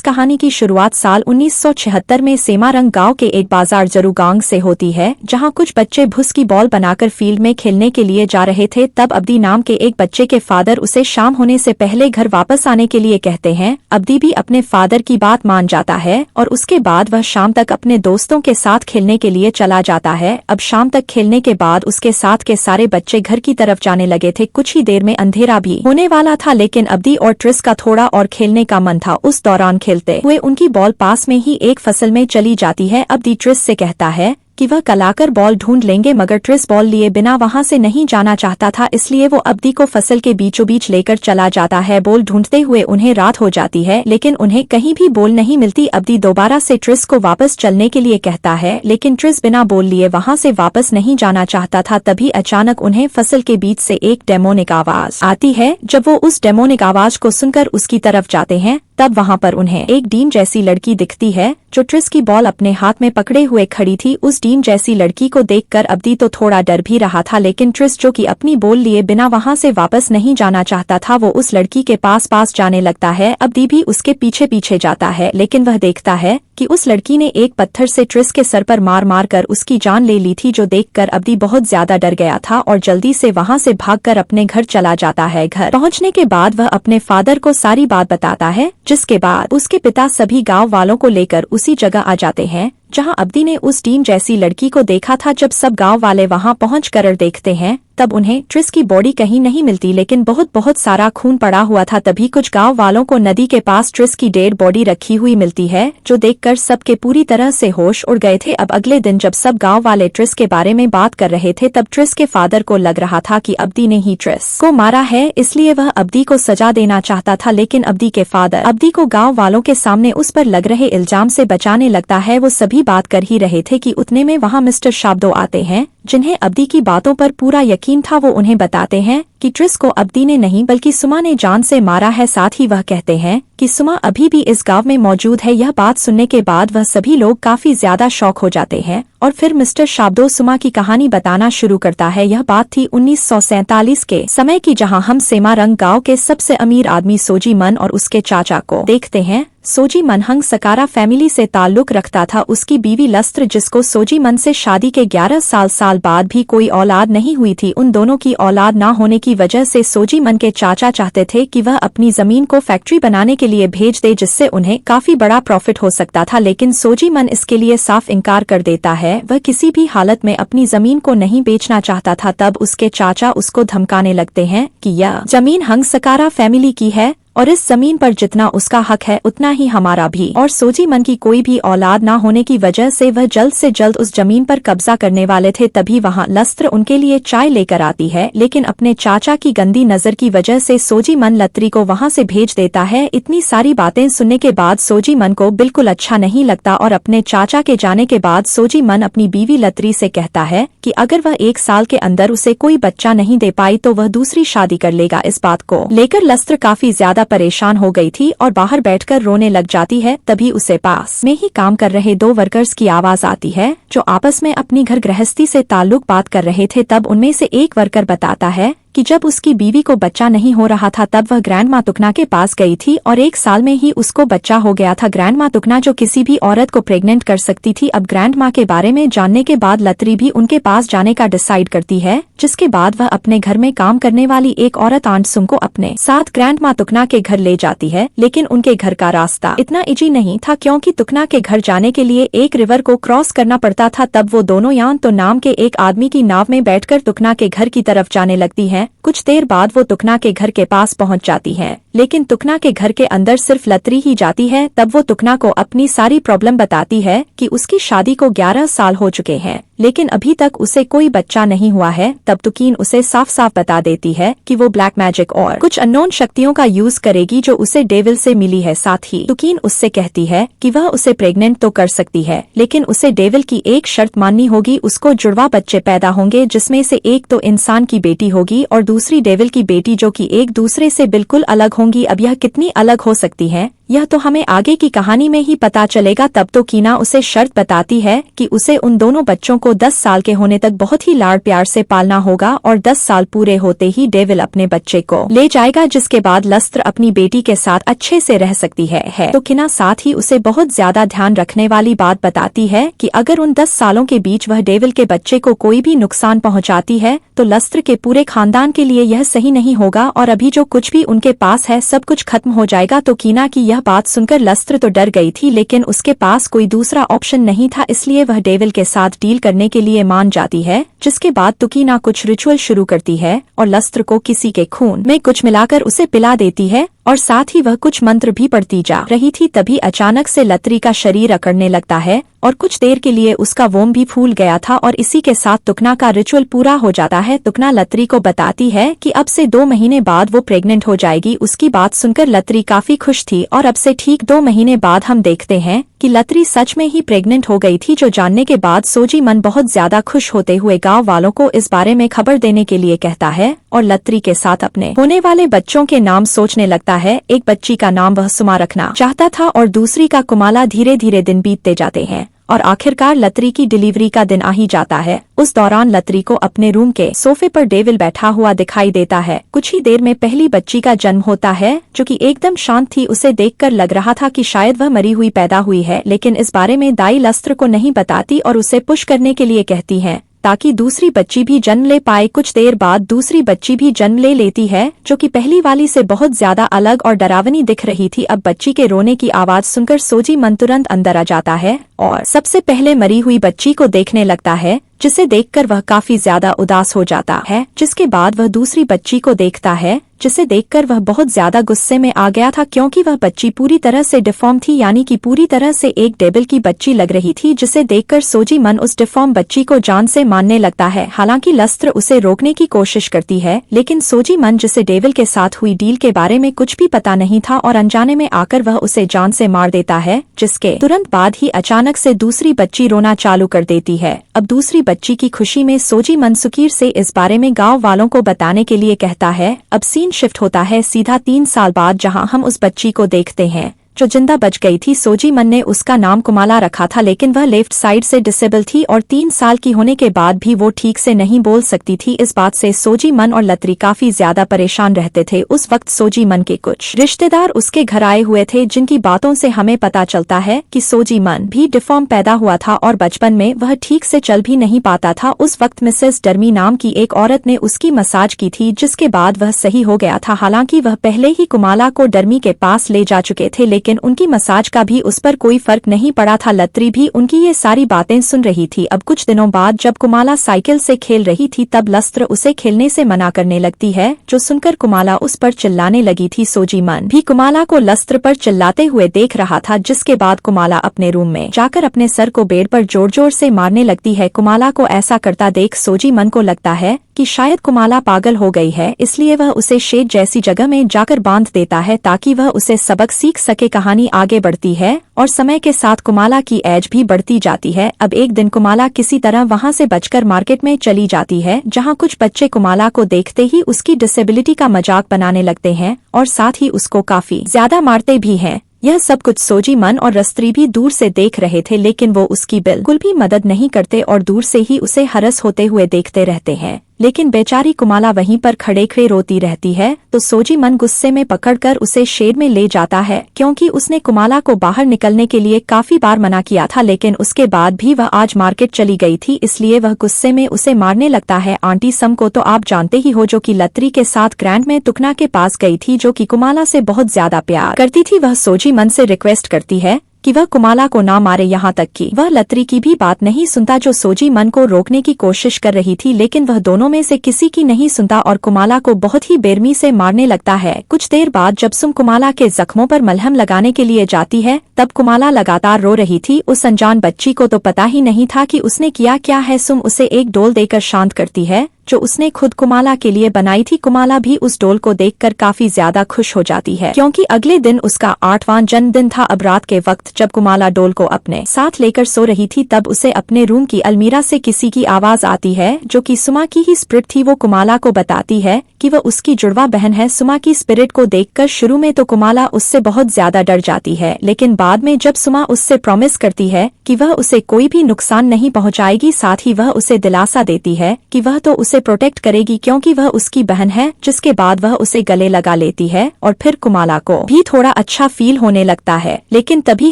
कहानी की शुरुआत साल 1976 में सेमारंग गांव के एक बाजार जरूगांग से होती है, जहां कुछ बच्चे भुस की बॉल बनाकर फील्ड में खेलने के लिए जा रहे थे। तब अब्दी नाम के एक बच्चे के फादर उसे शाम होने से पहले घर वापस आने के लिए कहते हैं। अब्दी भी अपने फादर की बात मान जाता है और उसके बाद वह शाम तक अपने दोस्तों के साथ खेलने के लिए चला जाता है। अब शाम तक खेलने के बाद उसके साथ के सारे बच्चे घर की तरफ जाने लगे थे। कुछ ही देर में अंधेरा भी होने वाला था, लेकिन अब्दी और ट्रिस का थोड़ा और खेलने का मन था। उस दौरान खेलते हुए उनकी बॉल पास में ही एक फसल में चली जाती है। अब्दी ट्रिस से कहता है कि वह कलाकर बॉल ढूंढ लेंगे, मगर ट्रिस बॉल लिए बिना वहां से नहीं जाना चाहता था, इसलिए वो अब्दी को फसल के बीचों बीच लेकर चला जाता है। बॉल ढूंढते हुए उन्हें रात हो जाती है, लेकिन उन्हें कहीं भी बॉल नहीं मिलती। अब्दी दोबारा से ट्रिस को वापस चलने के लिए कहता है, लेकिन ट्रिस बिना बॉल लिए वहां से वापस नहीं जाना चाहता था। तभी अचानक उन्हें फसल के बीच से एक डेमोनिक आवाज आती है। जब वो उस डेमोनिक आवाज को सुनकर उसकी तरफ जाते हैं, तब वहां पर उन्हें एक डीन जैसी लड़की दिखती है, जो ट्रिस की बॉल अपने हाथ में पकड़े हुए खड़ी थी। उस डीन जैसी लड़की को देखकर अब्दी तो थोड़ा डर भी रहा था, लेकिन ट्रिस जो कि अपनी बॉल लिए बिना वहां से वापस नहीं जाना चाहता था, वो उस लड़की के पास जाने लगता है। अब्दी भी उसके पीछे पीछे जाता है, लेकिन वह देखता है कि उस लड़की ने एक पत्थर से ट्रिस के सर पर मार मार कर उसकी जान ले ली थी, जो देखकर अब्दी बहुत ज्यादा डर गया था और जल्दी से वहां से भागकर अपने घर चला जाता है। घर पहुंचने के बाद वह अपने फादर को सारी बात बताता है, जिसके बाद उसके पिता सभी गांव वालों को लेकर उसी जगह आ जाते हैं जहां अब्दी ने उस डीन जैसी लड़की को देखा था। जब सब गांव वाले वहां पहुंचकर देखते हैं, तब उन्हें ट्रिस की बॉडी कहीं नहीं मिलती, लेकिन बहुत सारा खून पड़ा हुआ था। तभी कुछ गांव वालों को नदी के पास ट्रिस की डेड बॉडी रखी हुई मिलती है, जो देखकर सबके पूरी तरह से होश उड़ गए थे। अब अगले दिन जब सब गांव वाले ट्रिस के बारे में बात कर रहे थे, तब ट्रिस के फादर को लग रहा था कि अब्दी ने ही ट्रिस को मारा है, इसलिए वह अब्दी को सजा देना चाहता था। लेकिन अब्दी के फादर अब्दी को गाँव वालों के सामने उस पर लग रहे इल्जाम से बचाने लगता है। वो सभी बात कर ही रहे थे कि उतने में वहां मिस्टर शाब्दो आते हैं, जिन्हें अब्दी की बातों पर पूरा यकीन था। वो उन्हें बताते हैं कि ट्रिस को अब्दी ने नहीं बल्कि सुमा ने जान से मारा है। साथ ही वह कहते हैं कि सुमा अभी भी इस गांव में मौजूद है। यह बात सुनने के बाद वह सभी लोग काफी ज्यादा शॉक हो जाते हैं और फिर मिस्टर शाब्दो सुमा की कहानी बताना शुरू करता है। यह बात थी 1947 के समय की, जहां हम सेमारंग गांव के सबसे अमीर आदमी सोजी मन और उसके चाचा को देखते हैं। सोजी मन हंग सकारा फैमिली से ताल्लुक रखता था। उसकी बीवी लस्त्र, जिसको सोजी मन से शादी के 11 साल बाद भी कोई औलाद नहीं हुई थी, उन दोनों की औलाद ना होने की वजह से सोजी मन के चाचा चाहते थे कि वह अपनी जमीन को फैक्ट्री बनाने के लिए भेज दे, जिससे उन्हें काफी बड़ा प्रॉफिट हो सकता था। लेकिन सोजी मन इसके लिए साफ इनकार कर देता है। वह किसी भी हालत में अपनी जमीन को नहीं बेचना चाहता था। तब उसके चाचा उसको धमकाने लगते हैं कि यह जमीन हंग सकारा फैमिली की है और इस जमीन पर जितना उसका हक है उतना ही हमारा भी। और सोजी मन की कोई भी औलाद ना होने की वजह से वह जल्द से जल्द उस जमीन पर कब्जा करने वाले थे। तभी वहां लस्त्र उनके लिए चाय लेकर आती है, लेकिन अपने चाचा की गंदी नजर की वजह से सोजी मन लत्री को वहां से भेज देता है। इतनी सारी बातें सुनने के बाद सोजी मन को बिल्कुल अच्छा नहीं लगता और अपने चाचा के जाने के बाद सोजी मन अपनी बीवी लत्री से कहता है कि अगर वह 1 साल के अंदर उसे कोई बच्चा नहीं दे पाई तो वह दूसरी शादी कर लेगा। इस बात को लेकर लस्त्र काफी ज्यादा परेशान हो गई थी और बाहर बैठकर रोने लग जाती है। तभी उसे पास में ही काम कर रहे 2 वर्कर्स की आवाज आती है, जो आपस में अपनी घर गृहस्थी से ताल्लुक बात कर रहे थे। तब उनमें से एक वर्कर बताता है कि जब उसकी बीवी को बच्चा नहीं हो रहा था, तब वह ग्रैंड माँ तुकना के पास गई थी और 1 साल में ही उसको बच्चा हो गया था। ग्रैंड माँ तुकना जो किसी भी औरत को प्रेग्नेंट कर सकती थी। अब ग्रैंड माँ के बारे में जानने के बाद लत्री भी उनके पास जाने का डिसाइड करती है, जिसके बाद वह अपने घर में काम करने वाली एक औरत आंट सुम को अपने साथ ग्रैंड माँ तुकना के घर ले जाती है। लेकिन उनके घर का रास्ता इतना इजी नहीं था, क्योंकि तुकना के घर जाने के लिए एक रिवर को क्रॉस करना पड़ता था। तब वो दोनों यान तो नाम के एक आदमी की नाव में बैठकर तुकना के घर की तरफ जाने लगती है। कुछ देर बाद वो तुकना के घर के पास पहुंच जाती है, लेकिन तुकना के घर के अंदर सिर्फ लत्री ही जाती है। तब वो तुकना को अपनी सारी प्रॉब्लम बताती है कि उसकी शादी को 11 साल हो चुके हैं, लेकिन अभी तक उसे कोई बच्चा नहीं हुआ है। तब तुकीन उसे साफ साफ बता देती है कि वो ब्लैक मैजिक और कुछ अननोन शक्तियों का यूज करेगी, जो उसे डेविल से मिली है। साथ ही तुकीन उससे कहती है कि वह उसे प्रेग्नेंट तो कर सकती है, लेकिन उसे डेविल की एक शर्त माननी होगी। उसको जुड़वा बच्चे पैदा होंगे, जिसमें से एक तो इंसान की बेटी होगी और दूसरी डेविल की बेटी, जो कि एक दूसरे से बिल्कुल अलग होंगी। अब यह कितनी अलग हो सकती है, यह तो हमें आगे की कहानी में ही पता चलेगा। तब तो कीना उसे शर्त बताती है कि उसे उन दोनों बच्चों को 10 साल के होने तक बहुत ही लाड़ प्यार से पालना होगा और 10 साल पूरे होते ही डेविल अपने बच्चे को ले जाएगा, जिसके बाद लस्त्र अपनी बेटी के साथ अच्छे से रह सकती है। तो कीना साथ ही उसे बहुत ज्यादा ध्यान रखने वाली बात बताती है कि अगर उन 10 सालों के बीच वह डेविल के बच्चे को कोई भी नुकसान पहुंचाती है तो लस्त्र के पूरे खानदान के लिए यह सही नहीं होगा और अभी जो कुछ भी उनके पास है सब कुछ खत्म हो जाएगा। तो कीना की यह बात सुनकर लस्त्र तो डर गई थी, लेकिन उसके पास कोई दूसरा ऑप्शन नहीं था, इसलिए वह डेविल के साथ डील करने के लिए मान जाती है। जिसके बाद तो कीना कुछ रिचुअल शुरू करती है और लस्त्र को किसी के खून में कुछ मिलाकर उसे पिला देती है और साथ ही वह कुछ मंत्र भी पढ़ती जा रही थी। तभी अचानक से लत्री का शरीर अकड़ने लगता है और कुछ देर के लिए उसका वोम भी फूल गया था और इसी के साथ तुकना का रिचुअल पूरा हो जाता है। तुकना लत्री को बताती है कि अब से 2 महीने बाद वो प्रेग्नेंट हो जाएगी। उसकी बात सुनकर लत्री काफी खुश थी और अब से ठीक 2 महीने बाद हम देखते हैं कि लत्री सच में ही प्रेग्नेंट हो गई थी, जो जानने के बाद सोजी मन बहुत ज्यादा खुश होते हुए गांव वालों को इस बारे में खबर देने के लिए कहता है और लत्री के साथ अपने होने वाले बच्चों के नाम सोचने लगता है। एक बच्ची का नाम वह सुमा रखना चाहता था और दूसरी का कुमाला। धीरे धीरे दिन बीतते जाते हैं और आखिरकार लत्री की डिलीवरी का दिन आ ही जाता है। उस दौरान लत्री को अपने रूम के सोफे पर डेविल बैठा हुआ दिखाई देता है। कुछ ही देर में पहली बच्ची का जन्म होता है जो कि एकदम शांत थी। उसे देखकर लग रहा था कि शायद वह मरी हुई पैदा हुई है, लेकिन इस बारे में दाई लस्त्र को नहीं बताती और उसे पुश करने के लिए कहती है ताकि दूसरी बच्ची भी जन्म ले पाए। कुछ देर बाद दूसरी बच्ची भी जन्म ले लेती है जो कि पहली वाली से बहुत ज्यादा अलग और डरावनी दिख रही थी। अब बच्ची के रोने की आवाज सुनकर सोजी मन तुरंत अंदर आ जाता है और सबसे पहले मरी हुई बच्ची को देखने लगता है, जिसे देखकर वह काफी ज्यादा उदास हो जाता है। जिसके बाद वह दूसरी बच्ची को देखता है, जिसे देखकर वह बहुत ज्यादा गुस्से में आ गया था, क्योंकि वह बच्ची पूरी तरह से डिफॉर्म थी, यानी कि पूरी तरह से एक डेविल की बच्ची लग रही थी, जिसे देखकर सोजी मन उस डिफॉर्म बच्ची को जान से मारने लगता है। हालांकि लस्त्र उसे रोकने की कोशिश करती है, लेकिन सोजी मन, जिसे डेविल के साथ हुई डील के बारे में कुछ भी पता नहीं था और अनजाने में आकर वह उसे जान से मार देता है। जिसके तुरंत बाद ही अचानक से दूसरी बच्ची रोना चालू कर देती है। अब दूसरी बच्ची की खुशी में सोजी मन सुकीर से इस बारे में गांव वालों को बताने के लिए कहता है। अब सीन शिफ्ट होता है सीधा 3 साल बाद, जहां हम उस बच्ची को देखते हैं जो जिंदा बच गई थी। सोजी मन ने उसका नाम कुमाला रखा था, लेकिन वह लेफ्ट साइड से डिसेबल थी और 3 साल की होने के बाद भी वो ठीक से नहीं बोल सकती थी। इस बात से सोजी मन और लत्री काफी ज्यादा परेशान रहते थे। उस वक्त सोजी मन के कुछ रिश्तेदार उसके घर आए हुए थे, जिनकी बातों से हमें पता चलता है कि सोजी मन भी डिफॉर्म पैदा हुआ था और बचपन में वह ठीक से चल भी नहीं पाता था। उस वक्त मिसेस डर्मी नाम की एक औरत ने उसकी मसाज की थी, जिसके बाद वह सही हो गया था। हालांकि वह पहले ही कुमाला को डर्मी के पास ले जा चुके थे, लेकिन उनकी मसाज का भी उस पर कोई फर्क नहीं पड़ा था। लत्री भी उनकी ये सारी बातें सुन रही थी। अब कुछ दिनों बाद जब कुमाला साइकिल से खेल रही थी, तब लस्त्र उसे खेलने से मना करने लगती है, जो सुनकर कुमाला उस पर चिल्लाने लगी थी। सोजी मन भी कुमाला को लस्त्र पर चिल्लाते हुए देख रहा था। जिसके बाद कुमाला अपने रूम में जाकर अपने सर को बेड पर जोर जोर से मारने लगती है। कुमाला को ऐसा करता देख सोजी मन को लगता है कि शायद कुमाला पागल हो गई है, इसलिए वह उसे शेड जैसी जगह में जाकर बांध देता है ताकि वह उसे सबक सीख सके। कहानी आगे बढ़ती है और समय के साथ कुमाला की एज भी बढ़ती जाती है। अब एक दिन कुमाला किसी तरह वहां से बचकर मार्केट में चली जाती है, जहां कुछ बच्चे कुमाला को देखते ही उसकी डिसेबिलिटी का मजाक बनाने लगते हैं और साथ ही उसको काफी ज्यादा मारते भी हैं। यह सब कुछ सोजी मन और रस्त्री भी दूर से देख रहे थे, लेकिन वो उसकी बिल्कुल भी मदद नहीं करते और दूर से ही उसे हरस होते हुए देखते रहते हैं। लेकिन बेचारी कुमाला वहीं पर खड़े खड़े रोती रहती है, तो सोजी मन गुस्से में पकड़कर उसे शेड में ले जाता है, क्योंकि उसने कुमाला को बाहर निकलने के लिए काफी बार मना किया था, लेकिन उसके बाद भी वह आज मार्केट चली गई थी, इसलिए वह गुस्से में उसे मारने लगता है। आंटी सम को तो आप जानते ही हो, जो कि लत्री के साथ ग्रैंड में तुकना के पास गई थी, जो कि कुमाला से बहुत ज्यादा प्यार करती थी। वह सोजी मन से रिक्वेस्ट करती है कि वह कुमाला को ना मारे, यहाँ तक कि वह लत्री की भी बात नहीं सुनता, जो सोजी मन को रोकने की कोशिश कर रही थी, लेकिन वह दोनों में से किसी की नहीं सुनता और कुमाला को बहुत ही बेरमी से मारने लगता है। कुछ देर बाद जब सुम कुमाला के जख्मों पर मलहम लगाने के लिए जाती है, तब कुमाला लगातार रो रही थी। उस अनजान बच्ची को तो पता ही नहीं था कि उसने किया क्या है। सुम उसे एक डोल देकर शांत करती है, जो उसने खुद कुमाला के लिए बनाई थी। कुमाला भी उस डॉल को देखकर काफी ज्यादा खुश हो जाती है, क्योंकि अगले दिन उसका 8वां जन्मदिन था। अब रात के वक्त जब कुमाला डॉल को अपने साथ लेकर सो रही थी, तब उसे अपने रूम की अलमीरा से किसी की आवाज आती है, जो कि सुमा की ही स्पिरिट थी। वो कुमाला को बताती है कि वह उसकी जुड़वा बहन है। सुमा की स्पिरिट को देखकर शुरू में तो कुमाला उससे बहुत ज्यादा डर जाती है, लेकिन बाद में जब सुमा उससे प्रॉमिस करती है कि वह उसे कोई भी नुकसान नहीं पहुंचाएगी, साथ ही वह उसे दिलासा देती है कि वह तो उसे प्रोटेक्ट करेगी क्योंकि वह उसकी बहन है, जिसके बाद वह उसे गले लगा लेती है। और फिर कुमाला को भी थोड़ा अच्छा फील होने लगता है। लेकिन तभी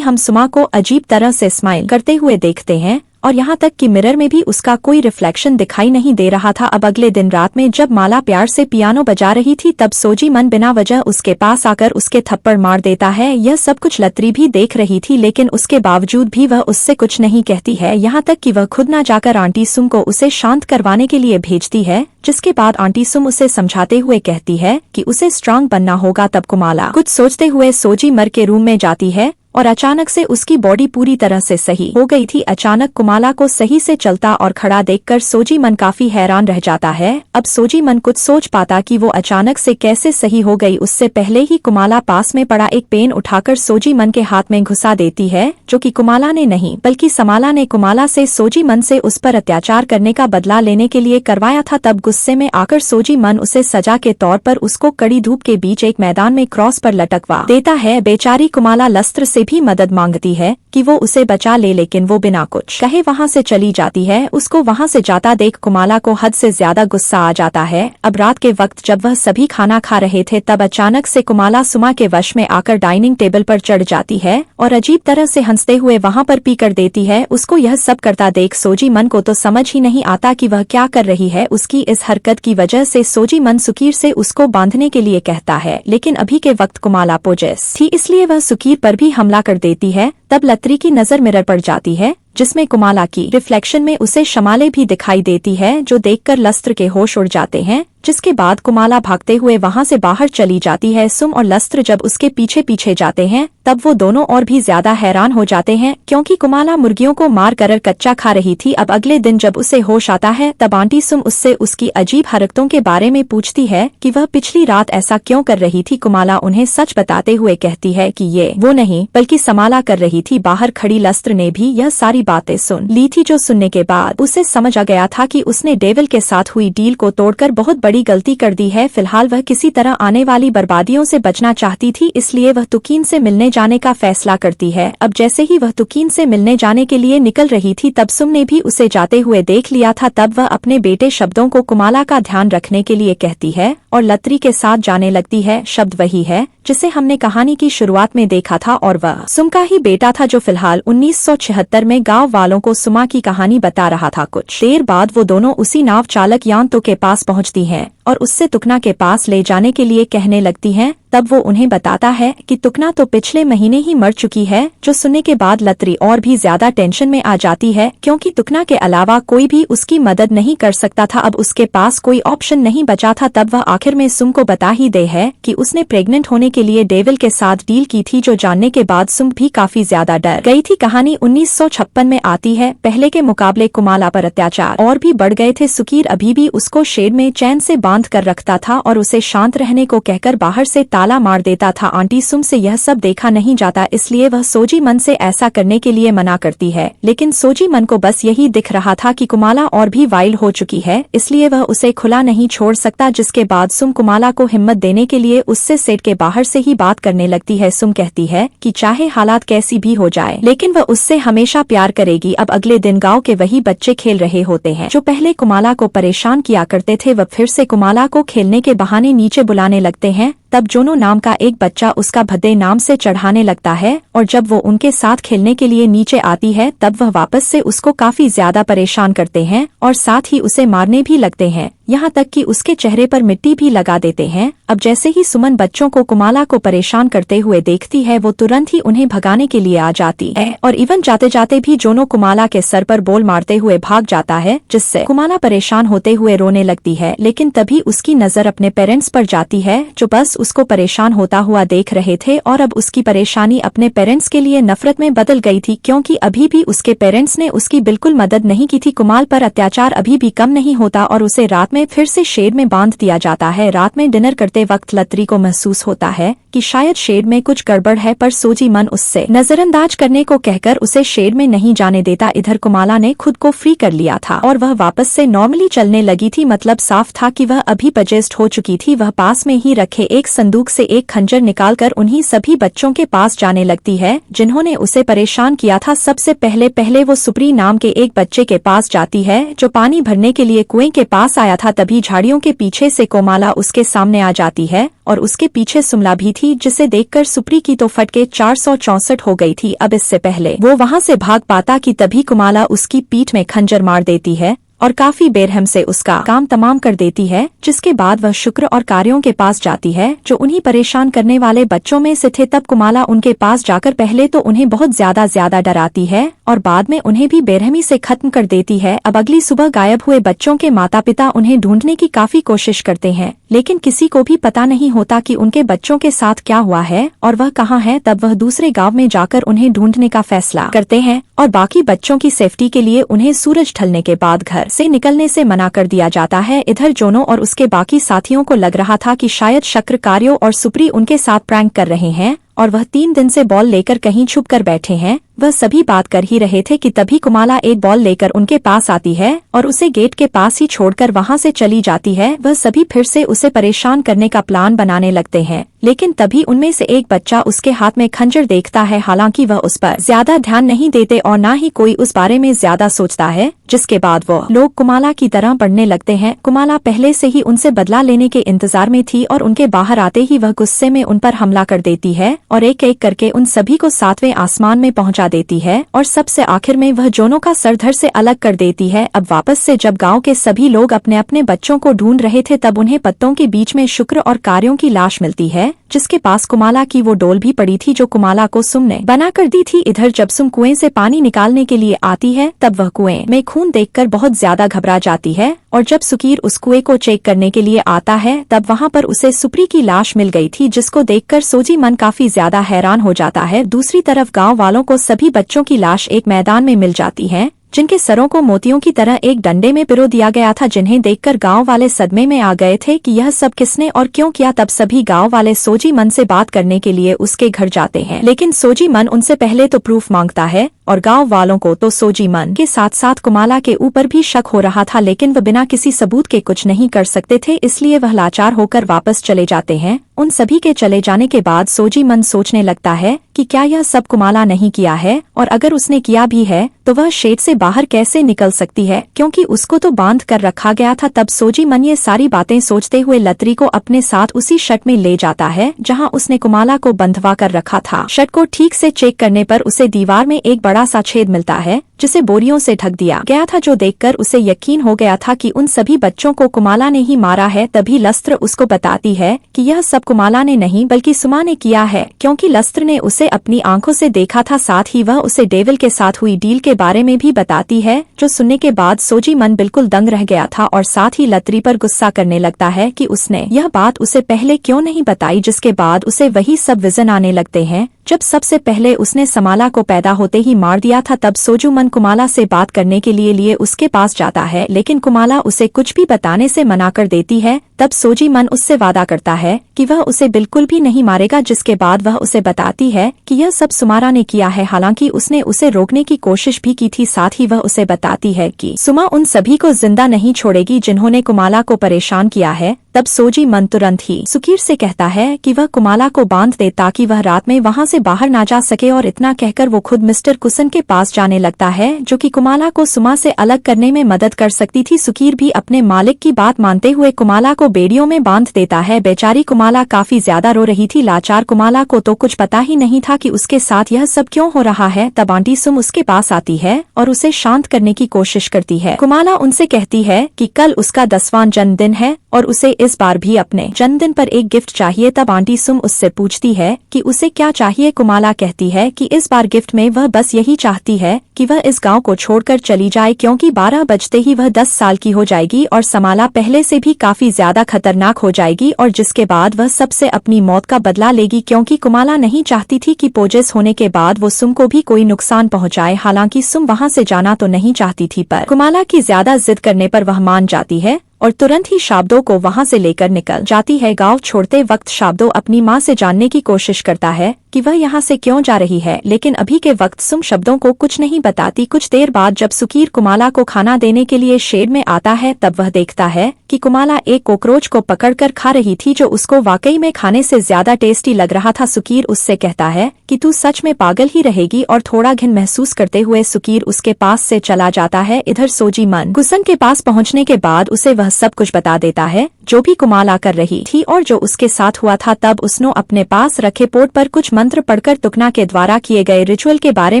हम सुमा को अजीब तरह से स्माइल करते हुए देखते हैं, और यहाँ तक कि मिरर में भी उसका कोई रिफ्लेक्शन दिखाई नहीं दे रहा था। अब अगले दिन रात में जब माला प्यार से पियानो बजा रही थी, तब सोजी मन बिना वजह उसके पास आकर उसके थप्पड़ मार देता है। यह सब कुछ लत्री भी देख रही थी, लेकिन उसके बावजूद भी वह उससे कुछ नहीं कहती है। यहाँ तक कि वह खुद न जाकर आंटी सुम को उसे शांत करवाने के लिए भेजती है, जिसके बाद आंटी सुम उसे समझाते हुए कहती है कि उसे स्ट्रांग बनना होगा। तब कुमाला कुछ सोचते हुए सोजी मर के रूम में जाती है, और अचानक से उसकी बॉडी पूरी तरह से सही हो गई थी। अचानक कुमाला को सही से चलता और खड़ा देखकर सोजी मन काफी हैरान रह जाता है। अब सोजी मन कुछ सोच पाता कि वो अचानक से कैसे सही हो गई। उससे पहले ही कुमाला पास में पड़ा एक पेन उठाकर सोजी मन के हाथ में घुसा देती है, जो कि कुमाला ने नहीं बल्कि समाला ने कुमाला से सोजी मन से उस पर अत्याचार करने का बदला लेने के लिए करवाया था। तब गुस्से में आकर सोजी मन उसे सजा के तौर पर उसको कड़ी धूप के बीच एक मैदान में क्रॉस पर लटकवा देता है। बेचारी कुमाला लस्त्र से भी मदद मांगती है कि वो उसे बचा ले, लेकिन वो बिना कुछ कहे वहां से चली जाती है। उसको वहां से जाता देख कुमाला को हद से ज्यादा गुस्सा आ जाता है। अब रात के वक्त जब वह सभी खाना खा रहे थे, तब अचानक से कुमाला सुमा के वश में आकर डाइनिंग टेबल पर चढ़ जाती है और अजीब तरह से हंसते हुए वहां पर पी कर देती है। उसको यह सब करता देख सोजी मन को तो समझ ही नहीं आता कि वह क्या कर रही है। उसकी इस हरकत की वजह से सोजी मन सुकीर से उसको बांधने के लिए कहता है, लेकिन अभी के वक्त कुमाला पोजेस थी, इसलिए वह सुकीर पर भी हमला कर देती है। तब लत्री की नजर मिरर पर जाती है, जिसमें कुमाला की रिफ्लेक्शन में उसे शमाले भी दिखाई देती है, जो देखकर लस्त्र के होश उड़ जाते हैं। जिसके बाद कुमाला भागते हुए वहां से बाहर चली जाती है। सुम और लस्त्र जब उसके पीछे पीछे जाते हैं, तब वो दोनों और भी ज्यादा हैरान हो जाते हैं, क्योंकि कुमाला मुर्गियों को मार कर कच्चा खा रही थी। अब अगले दिन जब उसे होश आता है, तब आंटी सुम उससे उसकी अजीब हरकतों के बारे में पूछती है कि वह पिछली रात ऐसा क्यों कर रही थी। कुमाला उन्हें सच बताते हुए कहती है कि ये वो नहीं बल्कि समाला कर रही थी। बाहर खड़ी लस्त्र ने भी यह सारी बातें सुन ली थी, जो सुनने के बाद उसे समझ आ गया था कि उसने डेविल के साथ हुई डील को तोड़कर बहुत बड़ी गलती कर दी है। फिलहाल वह किसी तरह आने वाली बर्बादियों से बचना चाहती थी, इसलिए वह तुकीन से मिलने जाने का फैसला करती है। अब जैसे ही वह तुकीन से मिलने जाने के लिए निकल रही थी, तब सुम ने भी उसे जाते हुए देख लिया था। तब वह अपने बेटे शब्दों को कुमाला का ध्यान रखने के लिए कहती है और लत्री के साथ जाने लगती है। शब्द वही है जिसे हमने कहानी की शुरुआत में देखा था, और वह सुम का ही बेटा था, जो फिलहाल 1976 में गांव वालों को सुमा की कहानी बता रहा था। कुछ देर बाद वो दोनों उसी नाव चालक यांतो के पास पहुंचती हैं और उससे तुकना के पास ले जाने के लिए कहने लगती हैं। तब वो उन्हें बताता है कि तुकना तो पिछले महीने ही मर चुकी है, जो सुनने के बाद लत्री और भी ज्यादा टेंशन में आ जाती है, क्योंकि तुकना के अलावा कोई भी उसकी मदद नहीं कर सकता था। अब उसके पास कोई ऑप्शन नहीं बचा था। तब वह आखिर में सुम को बता ही दे है कि उसने प्रेग्नेंट होने के लिए डेविल के साथ डील की थी, जो जानने के बाद सुम भी काफी ज्यादा डर गई थी। कहानी 1956 में आती है। पहले के मुकाबले कुमाला पर अत्याचार और भी बढ़ गए थे। सुकीर अभी भी उसको शेड में चैन से बांध कर रखता था और उसे शांत रहने को कहकर बाहर से ताला मार देता था। आंटी सुम से यह सब देखा नहीं जाता, इसलिए वह सोजी मन से ऐसा करने के लिए मना करती है, लेकिन सोजी मन को बस यही दिख रहा था कि कुमाला और भी वाइल्ड हो चुकी है, इसलिए वह उसे खुला नहीं छोड़ सकता। जिसके बाद सुम कुमाला को हिम्मत देने के लिए उससे सेट के बाहर से ही बात करने लगती है। सुम कहती है कि चाहे हालात कैसी भी हो जाए, लेकिन वह उससे हमेशा प्यार करेगी। अब अगले दिन गाँव के वही बच्चे खेल रहे होते हैं, जो पहले कुमाला को परेशान किया करते थे। वह फिर से कुमाला को खेलने के बहाने नीचे बुलाने लगते हैं। तब जोनो नाम का एक बच्चा उसका भद्दे नाम से चढ़ाने लगता है, और जब वो उनके साथ खेलने के लिए नीचे आती है, तब वह वापस से उसको काफी ज्यादा परेशान करते हैं और साथ ही उसे मारने भी लगते हैं, यहाँ तक कि उसके चेहरे पर मिट्टी भी लगा देते हैं। अब जैसे ही सुमन बच्चों को कुमाला को परेशान करते हुए देखती है, वो तुरंत ही उन्हें भगाने के लिए आ जाती है, और इवन जाते जाते भी जोनो कुमाला के सर पर बोल मारते हुए भाग जाता है, जिससे कुमाला परेशान होते हुए रोने लगती है। लेकिन तभी उसकी नजर अपने पेरेंट्स पर जाती है, जो बस उसको परेशान होता हुआ देख रहे थे और अब उसकी परेशानी अपने पेरेंट्स के लिए नफरत में बदल गई थी, क्योंकि अभी भी उसके पेरेंट्स ने उसकी बिल्कुल मदद नहीं की थी। कुमाल पर अत्याचार अभी भी कम नहीं होता और उसे रात में फिर से शेड में बांध दिया जाता है। रात में डिनर करते वक्त लत्री को महसूस होता है कि शायद शेड में कुछ गड़बड़ है, पर सोजी मन उससे नजरअंदाज करने को कहकर उसे शेड में नहीं जाने देता। इधर कुमाला ने खुद को फ्री कर लिया था और वह वापस से नॉर्मली चलने लगी थी। मतलब साफ था कि वह अभी पजेस्ट हो चुकी थी। वह पास में ही रखे एक संदूक से एक खंजर निकालकर उन्हीं सभी बच्चों के पास जाने लगती है जिन्होंने उसे परेशान किया था। सबसे पहले वो सुप्री नाम के एक बच्चे के पास जाती है जो पानी भरने के लिए कुएं के पास आया था। तभी झाड़ियों के पीछे से कोमाला उसके सामने आ जाती है और उसके पीछे सुमला भी थी, जिसे देखकर सुप्री की तो फटके 464 हो गई थी। अब इससे पहले वो वहां से भाग पाता कि तभी कुमाला उसकी पीठ में खंजर मार देती है और काफी बेरहम से उसका काम तमाम कर देती है। जिसके बाद वह शुक्र और कार्यों के पास जाती है जो उन्हीं परेशान करने वाले बच्चों में से थे। तब कुमाला उनके पास जाकर पहले तो उन्हें बहुत ज्यादा डराती है और बाद में उन्हें भी बेरहमी से खत्म कर देती है। अब अगली सुबह गायब हुए बच्चों के माता पिता उन्हें ढूंढने की काफी कोशिश करते हैं, लेकिन किसी को भी पता नहीं होता कि उनके बच्चों के साथ क्या हुआ है और वह कहाँ है। तब वह दूसरे गांव में जाकर उन्हें ढूंढने का फैसला करते हैं और बाकी बच्चों की सेफ्टी के लिए उन्हें सूरज ढलने के बाद घर से निकलने से मना कर दिया जाता है। इधर जोनो और उसके बाकी साथियों को लग रहा था कि शायद शक्र, कार्यो और सुप्री उनके साथ प्रैंक कर रहे हैं और वह 3 दिन से बॉल लेकर कहीं छुप कर बैठे हैं। वह सभी बात कर ही रहे थे कि तभी कुमाला एक बॉल लेकर उनके पास आती है और उसे गेट के पास ही छोड़कर वहां से चली जाती है। वह सभी फिर से उसे परेशान करने का प्लान बनाने लगते हैं, लेकिन तभी उनमें से एक बच्चा उसके हाथ में खंजर देखता है। हालांकि वह उस पर ज्यादा ध्यान नहीं देते और न ही कोई उस बारे में ज्यादा सोचता है। जिसके बाद वो लोग कुमाला की तरह बढ़ने लगते हैं। कुमाला पहले से ही उनसे बदला लेने के इंतजार में थी और उनके बाहर आते ही वह गुस्से में उन पर हमला कर देती है और एक एक करके उन सभी को 7वें आसमान में पहुंचा देती है और सबसे आखिर में वह जोनो का सर धड़ से अलग कर देती है। अब वापस से जब गांव के सभी लोग अपने अपने बच्चों को ढूंढ रहे थे तब उन्हें पत्तों के बीच में शुक्र और कार्यों की लाश मिलती है, जिसके पास कुमाला की वो डोल भी पड़ी थी जो कुमाला को सुम ने बना कर दी थी। इधर जब सुम कुएं से पानी निकालने के लिए आती है तब वह कुएं में खून देखकर बहुत ज्यादा घबरा जाती है और जब सुकीर उस कुएं को चेक करने के लिए आता है तब वहां पर उसे सुप्री की लाश मिल गई थी, जिसको देखकर सोजी मन काफी ज्यादा हैरान हो जाता है। दूसरी तरफ गांव वालों को सभी बच्चों की लाश एक मैदान में मिल जाती है, जिनके सरों को मोतियों की तरह एक डंडे में पिरो दिया गया था, जिन्हें देखकर गांव वाले सदमे में आ गए थे कि यह सब किसने और क्यों किया। तब सभी गांव वाले सोजी मन से बात करने के लिए उसके घर जाते हैं, लेकिन सोजी मन उनसे पहले तो प्रूफ मांगता है और गांव वालों को तो सोजी मन के साथ साथ कुमाला के ऊपर भी शक हो रहा था, लेकिन वह बिना किसी सबूत के कुछ नहीं कर सकते थे, इसलिए वह लाचार होकर वापस चले जाते हैं। उन सभी के चले जाने के बाद सोजी मन सोचने लगता है कि क्या यह सब कुमाला नहीं किया है, और अगर उसने किया भी है तो वह शेड से बाहर कैसे निकल सकती है, क्योंकि उसको तो बांध कर रखा गया था। तब सोजी मन ये सारी बातें सोचते हुए लत्री को अपने साथ उसी शट में ले जाता है जहां उसने कुमाला को बंधवा कर रखा था। शट को ठीक से चेक करने पर उसे दीवार में एक बड़ा सा छेद मिलता है जिसे बोरियों से ढक दिया गया था, जो देखकर उसे यकीन हो गया था कि उन सभी बच्चों को कुमाला ने ही मारा है। तभी लस्त्र उसको बताती है कि यह सब कुमाला ने नहीं बल्कि सुमा ने किया है, क्योंकि लस्त्र ने उसे अपनी आंखों से देखा था। साथ ही वह उसे डेविल के साथ हुई डील के बारे में भी बताती है, जो सुनने के बाद सोजी मन बिल्कुल दंग रह गया था और साथ ही लत्री पर गुस्सा करने लगता है कि उसने यह बात उसे पहले क्यों नहीं बताई। जिसके बाद उसे वही सब विजन आने लगते हैं जब सबसे पहले उसने समाला को पैदा होते ही मार दिया था। तब सोजू मन कुमाला से बात करने के लिए उसके पास जाता है, लेकिन कुमाला उसे कुछ भी बताने से मना कर देती है। तब सोजी मन उससे वादा करता है कि वह उसे बिल्कुल भी नहीं मारेगा, जिसके बाद वह उसे बताती है कि यह सब सुमारा ने किया है। हालांकि उसने उसे रोकने की कोशिश भी की थी। साथ ही वह उसे बताती है कि सुमा उन सभी को जिंदा नहीं छोड़ेगी जिन्होंने कुमाला को परेशान किया है। तब सोजी मन तुरंत ही सुकीर से कहता है कि वह कुमाला को बांध दे ताकि वह रात में वहां से बाहर ना जा सके, और इतना कहकर वो खुद मिस्टर कुसन के पास जाने लगता है, जो कि कुमाला को सुमा से अलग करने में मदद कर सकती थी। सुकीर भी अपने मालिक की बात मानते हुए कुमाला को बेड़ियों में बांध देता है। बेचारी कुमाला काफी ज्यादा रो रही थी। लाचार कुमाला को तो कुछ पता ही नहीं था कि उसके साथ यह सब क्यों हो रहा है। तब आंटी सुम उसके पास आती है और उसे शांत करने की कोशिश करती है। कुमाला उनसे कहती है कि कल उसका 10वां जन्मदिन है और उसे इस बार भी अपने जन्मदिन पर एक गिफ्ट चाहिए। तब आंटी सुम उससे पूछती है कि उसे क्या चाहिए। कुमाला कहती है कि इस बार गिफ्ट में वह बस यही चाहती है कि वह इस गांव को छोड़कर चली जाए, क्योंकि 12 बजते ही वह 10 साल की हो जाएगी और समाला पहले से भी काफी ज्यादा ज्यादा खतरनाक हो जाएगी और जिसके बाद वह सबसे अपनी मौत का बदला लेगी, क्योंकि कुमाला नहीं चाहती थी कि पोजेस होने के बाद वो सुम को भी कोई नुकसान पहुंचाए। हालांकि सुम वहां से जाना तो नहीं चाहती थी, पर कुमाला की ज्यादा जिद करने पर वह मान जाती है और तुरंत ही शाब्दो को वहां से लेकर निकल जाती है। गांव छोड़ते वक्त शाब्दो अपनी मां से जानने की कोशिश करता है कि वह यहाँ से क्यों जा रही है, लेकिन अभी के वक्त सुम शब्दों को कुछ नहीं बताती। कुछ देर बाद जब सुकीर कुमाला को खाना देने के लिए शेड में आता है, तब वह देखता है कि कुमाला एक कॉकरोच को पकड़कर खा रही थी, जो उसको वाकई में खाने से ज्यादा टेस्टी लग रहा था। सुकीर उससे कहता है कि तू सच में पागल ही रहेगी, और थोड़ा घिन महसूस करते हुए सुकीर उसके पास से चला जाता है। इधर सोजी मन गुसन के पास पहुंचने के बाद उसे वह सब कुछ बता देता है जो भी कुमाला कर रही थी और जो उसके साथ हुआ था। तब उसने अपने पास रखे पोर्ट पर कुछ मंत्र पढ़कर तुकना के द्वारा किए गए रिचुअल के बारे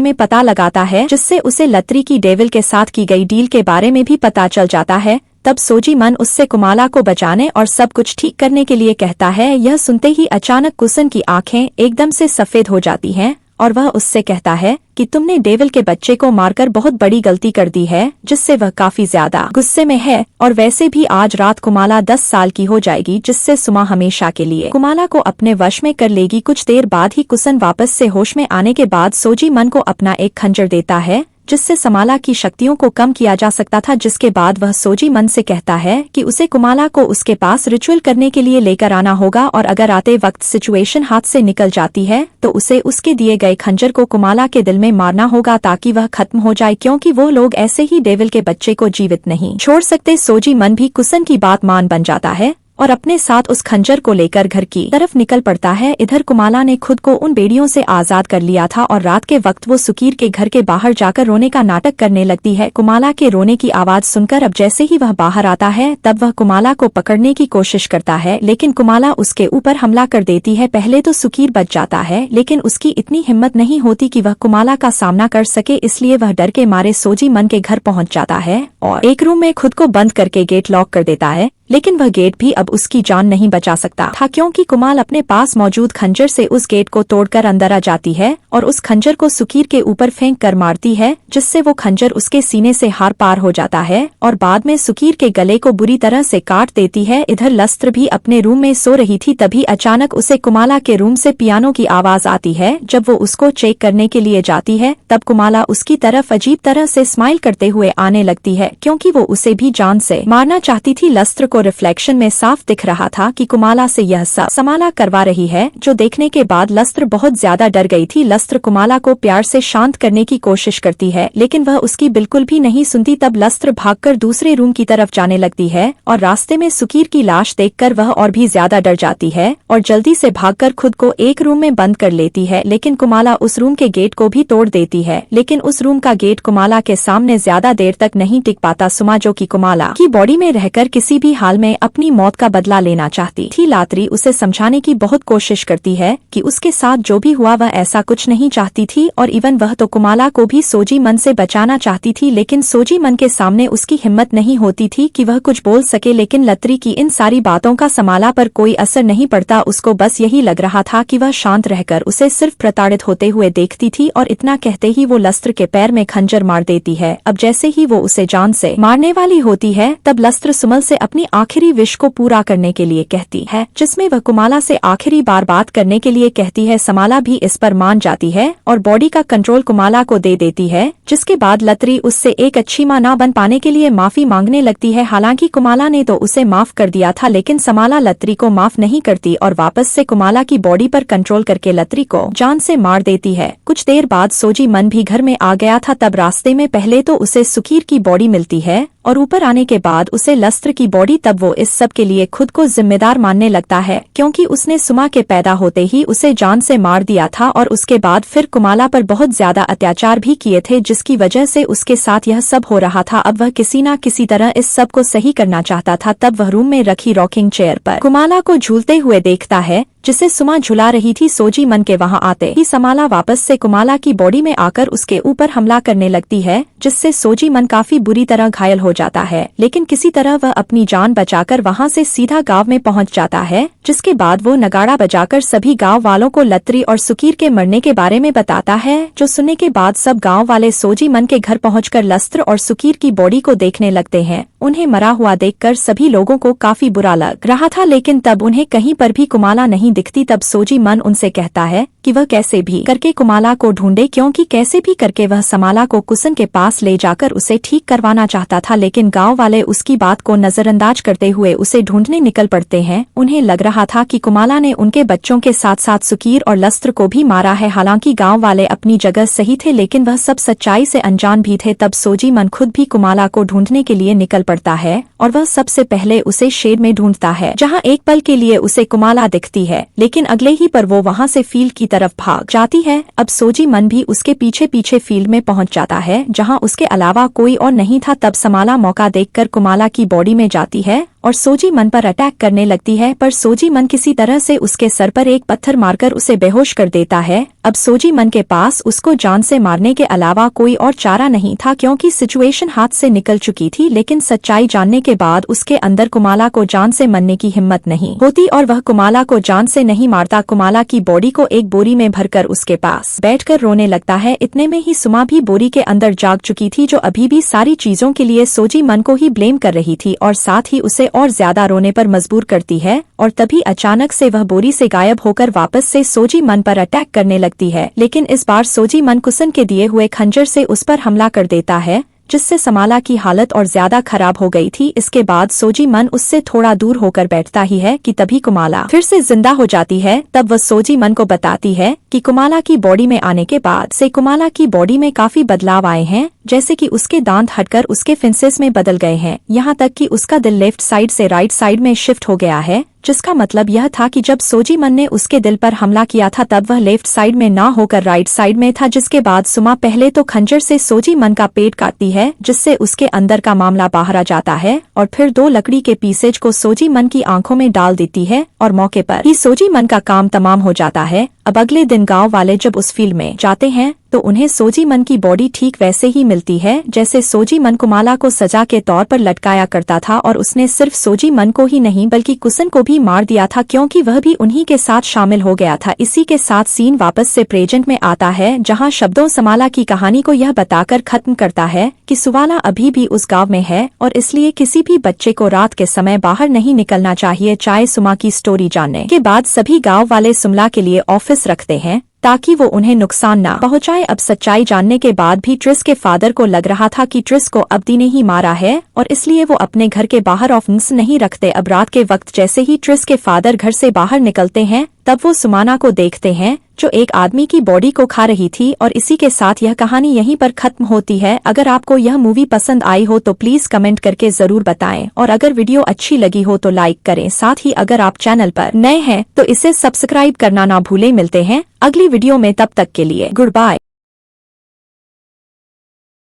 में पता लगाता है, जिससे उसे लत्री की डेविल के साथ की गई डील के बारे में भी पता चल जाता है। तब सोजी मन उससे कुमाला को बचाने और सब कुछ ठीक करने के लिए कहता है। यह सुनते ही अचानक कुसन की आंखें एकदम से सफेद हो जाती हैं और वह उससे कहता है कि तुमने डेविल के बच्चे को मारकर बहुत बड़ी गलती कर दी है, जिससे वह काफी ज्यादा गुस्से में है। और वैसे भी आज रात कुमाला 10 साल की हो जाएगी, जिससे सुमा हमेशा के लिए कुमाला को अपने वश में कर लेगी। कुछ देर बाद ही कुसन वापस से होश में आने के बाद सोजी मन को अपना एक खंजर देता है, जिससे समाला की शक्तियों को कम किया जा सकता था। जिसके बाद वह सोजी मन से कहता है कि उसे कुमाला को उसके पास रिचुअल करने के लिए लेकर आना होगा, और अगर आते वक्त सिचुएशन हाथ से निकल जाती है तो उसे उसके दिए गए खंजर को कुमाला के दिल में मारना होगा, ताकि वह खत्म हो जाए, क्योंकि वो लोग ऐसे ही डेविल के बच्चे को जीवित नहीं छोड़ सकते। सोजी मन भी कुसन की बात मान बन जाता है और अपने साथ उस खंजर को लेकर घर की तरफ निकल पड़ता है। इधर कुमाला ने खुद को उन बेड़ियों से आजाद कर लिया था और रात के वक्त वो सुकीर के घर के बाहर जाकर रोने का नाटक करने लगती है। कुमाला के रोने की आवाज सुनकर अब जैसे ही वह बाहर आता है, तब वह कुमाला को पकड़ने की कोशिश करता है, लेकिन कुमाला उसके ऊपर हमला कर देती है। पहले तो सुकीर बच जाता है, लेकिन उसकी इतनी हिम्मत नहीं होती कि वह कुमाला का सामना कर सके, इसलिए वह डर के मारे सोजी मन के घर पहुंच जाता है और एक रूम में खुद को बंद करके गेट लॉक कर देता है। लेकिन वह गेट भी अब उसकी जान नहीं बचा सकता था, क्योंकि कुमाल अपने पास मौजूद खंजर से उस गेट को तोड़कर अंदर आ जाती है और उस खंजर को सुकीर के ऊपर फेंक कर मारती है, जिससे वो खंजर उसके सीने से हार पार हो जाता है और बाद में सुकीर के गले को बुरी तरह से काट देती है। इधर लस्त्र भी अपने रूम में सो रही थी, तभी अचानक उसे कुमाला के रूम से पियानो की आवाज आती है। जब वो उसको चेक करने के लिए जाती है, तब कुमाला उसकी तरफ अजीब तरह से स्माइल करते हुए आने लगती है, क्योंकि वो उसे भी जान से मारना चाहती थी। लस्त्र को रिफ्लेक्शन में साफ दिख रहा था कि कुमाला से यह सब समाला करवा रही है, जो देखने के बाद लस्त्र बहुत ज्यादा डर गई थी। लस्त्र कुमाला को प्यार से शांत करने की कोशिश करती है, लेकिन वह उसकी बिल्कुल भी नहीं सुनती। तब लस्त्र भागकर दूसरे रूम की तरफ जाने लगती है और रास्ते में सुकीर की लाश देखकर वह और भी ज्यादा डर जाती है और जल्दी से भागकर खुद को एक रूम में बंद कर लेती है। लेकिन कुमाला उस रूम के गेट को भी तोड़ देती है, लेकिन उस रूम का गेट कुमाला के सामने ज्यादा देर तक नहीं टिक पाता। सुमा, जो कि कुमाला की बॉडी में रहकर किसी भी हाल में अपनी मौत का बदला लेना चाहती थी, लात्री उसे समझाने की बहुत कोशिश करती है कि उसके साथ जो भी हुआ वह ऐसा कुछ नहीं चाहती थी, और इवन वह तो कुमाला को भी सोजी मन से बचाना चाहती थी, लेकिन सोजी मन के सामने उसकी हिम्मत नहीं होती थी कि वह कुछ बोल सके। लेकिन लत्री की इन सारी बातों का समाला पर कोई असर नहीं पड़ता। उसको बस यही लग रहा था कि वह शांत रहकर उसे सिर्फ प्रताड़ित होते हुए देखती थी, और इतना कहते ही वो लस्त्र के पैर में खंजर मार देती है। अब जैसे ही वो उसे जान से मारने वाली होती है, तब लस्त्र सुमल से अपनी आखिरी विश को पूरा करने के लिए कहती है, जिसमें वह कुमाला से आखिरी बार बात करने के लिए कहती है। समाला भी इस पर मान जाती है और बॉडी का कंट्रोल कुमाला को दे देती है, जिसके बाद लत्री उससे एक अच्छी मां ना बन पाने के लिए माफी मांगने लगती है। हालांकि कुमाला ने तो उसे माफ कर दिया था, लेकिन समाला लत्री को माफ नहीं करती और वापस से कुमाला की बॉडी पर कंट्रोल करके लत्री को जान से मार देती है। कुछ देर बाद सोजी मन भी घर में आ गया था। तब रास्ते में पहले तो उसे सुकीर की बॉडी मिलती है और ऊपर आने के बाद उसे लस्त्र की बॉडी। तब वो इस सब के लिए खुद को जिम्मेदार मानने लगता है, क्योंकि उसने सुमा के पैदा होते ही उसे जान से मार दिया था और उसके बाद फिर कुमाला पर बहुत ज्यादा अत्याचार भी किए थे, जिसकी वजह से उसके साथ यह सब हो रहा था। अब वह किसी न किसी तरह इस सब को सही करना चाहता था। तब वह रूम में रखी रॉकिंग चेयर पर कुमाला को झूलते हुए देखता है, जिसे सुमा झुला रही थी। सोजी मन के वहां आते ही समाला वापस से कुमाला की बॉडी में आकर उसके ऊपर हमला करने लगती है, जिससे सोजी मन काफी बुरी तरह घायल हो जाता है। लेकिन किसी तरह वह अपनी जान बचाकर वहां से सीधा गांव में पहुंच जाता है, जिसके बाद वो नगाड़ा बजाकर सभी गांव वालों को लत्री और सुकीर के मरने के बारे में बताता है। जो सुनने के बाद सब गाँव वाले सोजी मन के घर पहुँचकर लस्त्र और सुकीर की बॉडी को देखने लगते हैं। उन्हें मरा हुआ देखकर सभी लोगों को काफी बुरा लग रहा था, लेकिन तब उन्हें कहीं पर भी कुमाला नहीं दिखती। तब सोजी मन उनसे कहता है कि वह कैसे भी करके कुमाला को ढूंढे, क्योंकि कैसे भी करके वह समाला को कुसन के पास ले जाकर उसे ठीक करवाना चाहता था। लेकिन गांव वाले उसकी बात को नजरअंदाज करते हुए उसे ढूंढने निकल पड़ते हैं। उन्हें लग रहा था कि कुमाला ने उनके बच्चों के साथ साथ सुकीर और लस्त्र को भी मारा है। हालांकि गाँव वाले अपनी जगह सही थे, लेकिन वह सब सच्चाई से अनजान भी थे। तब सोजी मन खुद भी कुमाला को ढूंढने के लिए निकल पड़ता है और वह सबसे पहले उसे शेड में ढूंढता है, जहां एक पल के लिए उसे कुमाला दिखती है, लेकिन अगले ही पर वो वहां से फील्ड की तरफ भाग जाती है। अब सोजी मन भी उसके पीछे पीछे फील्ड में पहुंच जाता है, जहां उसके अलावा कोई और नहीं था। तब समाला मौका देखकर कुमाला की बॉडी में जाती है और सोजी मन पर अटैक करने लगती है, पर सोजी मन किसी तरह से उसके सर पर एक पत्थर मारकर उसे बेहोश कर देता है। अब सोजी मन के पास उसको जान से मारने के अलावा कोई और चारा नहीं था, क्योंकि सिचुएशन हाथ से निकल चुकी थी। लेकिन सच्चाई जानने के बाद उसके अंदर कुमाला को जान से मरने की हिम्मत नहीं होती और वह कुमाला को जान से नहीं मारता। कुमाला की बॉडी को एक बोरी में भरकर उसके पास बैठकर रोने लगता है। इतने में ही सुमा भी बोरी के अंदर जाग चुकी थी, जो अभी भी सारी चीजों के लिए सोजी मन को ही ब्लेम कर रही थी और साथ ही उसे और ज्यादा रोने पर मजबूर करती है। और तभी अचानक से वह बोरी से गायब होकर वापस से सोजी मन पर अटैक करने लगती है। लेकिन इस बार सोजी मन कुसन के दिए हुए खंजर से उस पर हमला कर देता है, जिससे समाला की हालत और ज्यादा खराब हो गई थी। इसके बाद सोजी मन उससे थोड़ा दूर होकर बैठता ही है कि तभी कुमाला फिर से जिंदा हो जाती है। तब वह सोजी मन को बताती है कि कुमाला की बॉडी में आने के बाद से कुमाला की बॉडी में काफी बदलाव आए हैं, जैसे कि उसके दांत हटकर उसके फिंसेस में बदल गए हैं, यहाँ तक कि उसका दिल लेफ्ट साइड से राइट साइड में शिफ्ट हो गया है। जिसका मतलब यह था कि जब सोजी मन ने उसके दिल पर हमला किया था तब वह लेफ्ट साइड में ना होकर राइट साइड में था। जिसके बाद सुमा पहले तो खंजर से सोजी मन का पेट काटती है, जिससे उसके अंदर का मामला बाहर आ जाता है, और फिर 2 लकड़ी के पीसेज को सोजी मन की आंखों में डाल देती है और मौके पर ही सोजी मन का काम तमाम हो जाता है। अब अगले दिन गांव वाले जब उस फील्ड में जाते हैं तो उन्हें सोजी मन की बॉडी ठीक वैसे ही मिलती है जैसे सोजी मन कुमाला को सजा के तौर पर लटकाया करता था, और उसने सिर्फ सोजी मन को ही नहीं बल्कि कुसन को भी मार दिया था, क्योंकि वह भी उन्हीं के साथ शामिल हो गया था। इसी के साथ सीन वापस से प्रेजेंट में आता है, जहां शब्दों समाला की कहानी को यह बताकर खत्म करता है कि सुवाला अभी भी उस गाँव में है और इसलिए किसी भी बच्चे को रात के समय बाहर नहीं निकलना चाहिए। चाहे सुमा की स्टोरी जानने के बाद सभी गाँव वाले सुमला के लिए ऑफिस रखते हैं ताकि वो उन्हें नुकसान ना पहुंचाए। अब सच्चाई जानने के बाद भी ट्रिस के फादर को लग रहा था कि ट्रिस को अब्दी ने ही मारा है और इसलिए वो अपने घर के बाहर ऑफिस नहीं रखते। अब रात के वक्त जैसे ही ट्रिस के फादर घर से बाहर निकलते हैं तब वो सुमाना को देखते हैं जो एक आदमी की बॉडी को खा रही थी। और इसी के साथ यह कहानी यहीं पर खत्म होती है। अगर आपको यह मूवी पसंद आई हो तो प्लीज कमेंट करके जरूर बताएं, और अगर वीडियो अच्छी लगी हो तो लाइक करें। साथ ही अगर आप चैनल पर नए हैं तो इसे सब्सक्राइब करना ना भूलें। मिलते हैं अगली वीडियो में, तब तक के लिए गुड बाय।